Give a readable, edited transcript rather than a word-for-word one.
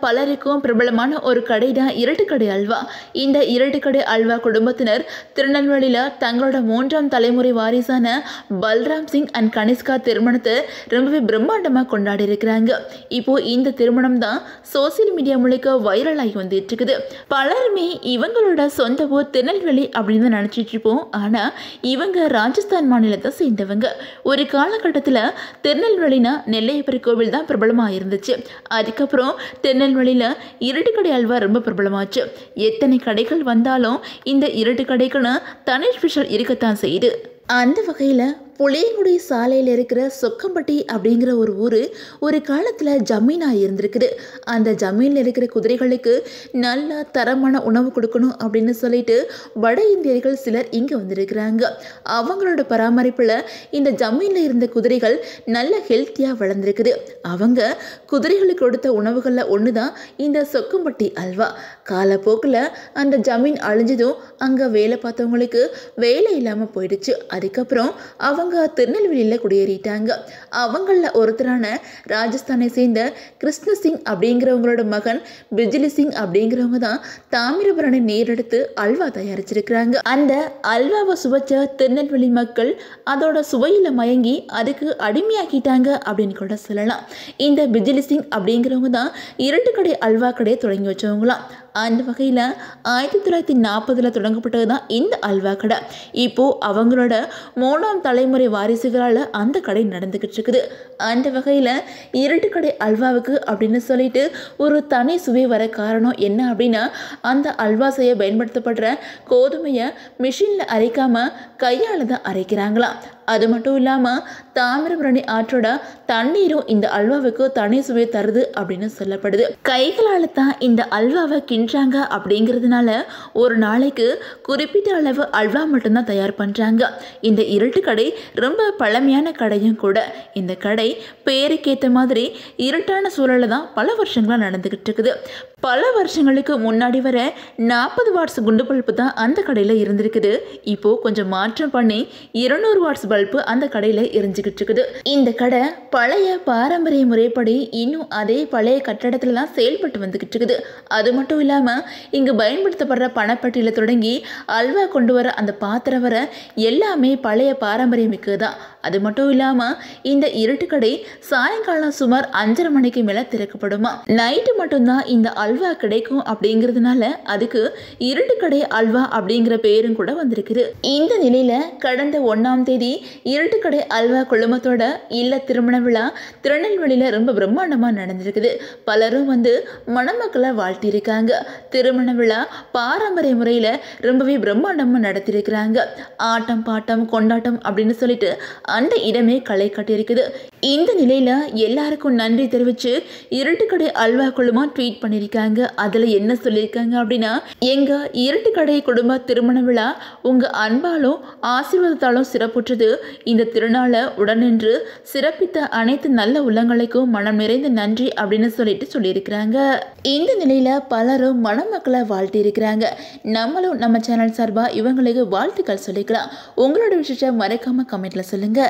பலருக்கும் பிரபலமான ஒரு கடை தான் இரட்டுக்கடை அல்வா. இந்த இரட்டுக்கடை அல்வா குடும்பத்தினர் திருநெல்வேலியில் தங்களோட 3ஆம் தலைமுறை வாரிசான பல்ராம் சிங் அண்ட் கனிஷ்கா திருமணத்தை ரொம்பவே பிரம்மாண்டமாக கொண்டாடி இருக்கிறாங்க. இப்போ இந்த திருமணம் தான் சோசியல் மீடியா முழுக்க வைரல் ஆகி வந்துட்டு இருக்குது. பலருமே இவங்களோட சொந்த ஊர் திருநெல்வேலி அப்படின்னு நினைச்சிட்டு இருப்போம். ஆனால் இவங்க ராஜஸ்தான் மாநிலத்தை சேர்ந்தவங்க. ஒரு காலகட்டத்தில் திருநெல்வேலினா நெல்லையப்பர் கோவில் தான் பிரபலமாக இருந்துச்சு. அதுக்கப்புறம் திருநெல்வேலியில் இரட்டுக்கடை அல்வா ரொம்ப பிரபலமாச்சு. எத்தனை கடைகள் வந்தாலும் இந்த இரட்டு கடைக்குன்னு தனி ஸ்பெஷல் இருக்கத்தான் செய்யுது. அந்த வகையில் புளியங்குடி சாலையில் இருக்கிற சொக்கம்பட்டி அப்படிங்கிற ஒரு ஊர் ஒரு காலத்தில் ஜமீனாக இருந்திருக்குது. அந்த ஜமீனில் இருக்கிற குதிரைகளுக்கு நல்ல தரமான உணவு கொடுக்கணும் அப்படின்னு சொல்லிட்டு வட இந்தியர்கள் சிலர் இங்கே வந்திருக்கிறாங்க. அவங்களோட பராமரிப்பில் இந்த ஜமீனில் இருந்த குதிரைகள் நல்ல ஹெல்த்தியாக வளர்ந்துருக்குது. அவங்க குதிரைகளுக்கு கொடுத்த உணவுகளில் ஒன்று தான் இந்த சொக்கம்பட்டி அல்வா. காலப்போக்கில் அந்த ஜமீன் அழிஞ்சதும் அங்கே வேலை பார்த்தவங்களுக்கு வேலை இல்லாமல் போயிடுச்சு. அதுக்கப்புறம் அவங்க திருநெல்வேலியில் குடியேறிட்டாங்க. அவங்கள ஒருத்தரான ராஜஸ்தானை சேர்ந்த கிருஷ்ண சிங் அப்படிங்கிறவங்களோட மகன் பிஜிலி சிங் அப்படிங்கிறவங்க தான் தாமிரபரணி நீர் எடுத்து அல்வா தயாரிச்சிருக்கிறாங்க. அந்த அல்வாவை சுவைச்ச திருநெல்வேலி மக்கள் அதோட சுவையில் மயங்கி அதுக்கு அடிமையாக்கிட்டாங்க அப்படின்னு கூட சொல்லலாம். இந்த பிஜிலி சிங் அப்படிங்கிறவங்க தான் இரட்டுக்கடை அல்வா கடையை தொடங்கி வச்சவங்களாம். அந்த வகையில் 1940 தொடங்கப்பட்டது தான் இந்த அல்வா கடை. இப்போது அவங்களோட 3ஆம் தலைமுறை வாரிசுகளால் அந்த கடை நடந்துக்கிட்டு இருக்குது. அந்த வகையில் இரட்டுக்கடை அல்வாவுக்கு அப்படின்னு சொல்லிட்டு ஒரு தனி சுவை வர காரணம் என்ன அப்படின்னா, அந்த அல்வா செய்ய பயன்படுத்தப்படுற கோதுமையை மிஷினில் அரைக்காமல் கையால் தான் அரைக்கிறாங்களாம். அது மட்டும் இல்லாமல் தாமிரபரணி ஆற்றோட தண்ணீரும் இந்த அல்வாவுக்கு தனி சுவை தருது அப்படின்னு சொல்லப்படுது. கைகளால் தான் இந்த அல்வாவை கிண்டுறாங்க அப்படிங்கிறதுனால ஒரு நாளைக்கு குறிப்பிட்ட அளவு அல்வா மட்டும்தான் தயார் பண்ணுறாங்க. இந்த இரட்டு கடை ரொம்ப பழமையான கடையும் கூட. இந்த கடை பேருக்கேற்ற மாதிரி இருட்டான சூழலில் தான் பல வருஷங்களாக நடந்துக்கிட்டு இருக்குது. பல வருஷங்களுக்கு முன்னாடி வர 40 வாட்ஸ் குண்டு பல்பு தான் அந்த கடையில் இருந்திருக்குது. இப்போது கொஞ்சம் மாற்றம் பண்ணி 200 வாட்ஸ் பல்பு அந்த கடையில் எரிஞ்சுக்கிட்டு இருக்குது. இந்த கடை பழைய பாரம்பரிய முறைப்படி இன்னும் அதே பழைய கட்டடத்தில் தான் செயல்பட்டு வந்துக்கிட்டு இருக்குது. அது மட்டும் இல்லாமல் இங்கு பயன்படுத்தப்படுற பணப்பட்டியில் தொடங்கி அல்வா கொண்டு வர அந்த பாத்திரம் வர எல்லாமே பழைய பாரம்பரிய மிக்கது தான். அது மட்டும் இல்லாமல் இந்த இருட்டு கடை சாயங்காலம் சுமார் 5:30 மணிக்கு மேலே திறக்கப்படுமா. நைட்டு மட்டும்தான் இந்த அல்வா கிடைக்கும் அப்படிங்கிறதுனால அதுக்கு இருட்டு கடை அல்வா அப்படிங்கிற பேரும் கூட வந்திருக்குது. இந்த நிலையில் கடந்த 1ஆம் தேதி இருட்டுக்கடை அல்வா குழுமத்தோட இல்ல திருமண விழா திருநெல்வேலியில் ரொம்ப பிரம்மாண்டமாக நடந்திருக்குது. பலரும் வந்து மணமக்களை வாழ்த்தியிருக்காங்க. திருமண விழா பாரம்பரிய முறையில் ரொம்பவே பிரம்மாண்டமாக நடத்தியிருக்கிறாங்க. ஆட்டம் பாட்டம் கொண்டாட்டம் அப்படின்னு சொல்லிட்டு அந்த இடமே களை கட்டியிருக்குது. இந்த நிலையில் எல்லாருக்கும் நன்றி தெரிவித்து இருட்டுக்கடை அல்வா குழுமம் ட்வீட் பண்ணியிருக்காங்க. அதில் என்ன சொல்லியிருக்காங்க அப்படின்னா, எங்கள் இருட்டுக்கடை குடும்ப திருமண விழா உங்கள் அன்பாலும் ஆசீர்வாதத்தாலும் சிறப்புற்றது. இந்த திருநாளை உடனின்று சிறப்பித்த அனைத்து நல்ல உள்ளங்களுக்கும் மனம் நிறைந்த நன்றி அப்படின்னு சொல்லியிருக்கிறாங்க. இந்த நிலையில் பலரும் மணமக்களை வாழ்த்தி இருக்கிறாங்க. நம்மளும் நம்ம சேனல் சார்பாக இவங்களுக்கு வாழ்த்துக்கள் சொல்லிக்கலாம். உங்களோட விஷயத்தை மறக்காம கமெண்ட்ல சொல்லுங்க.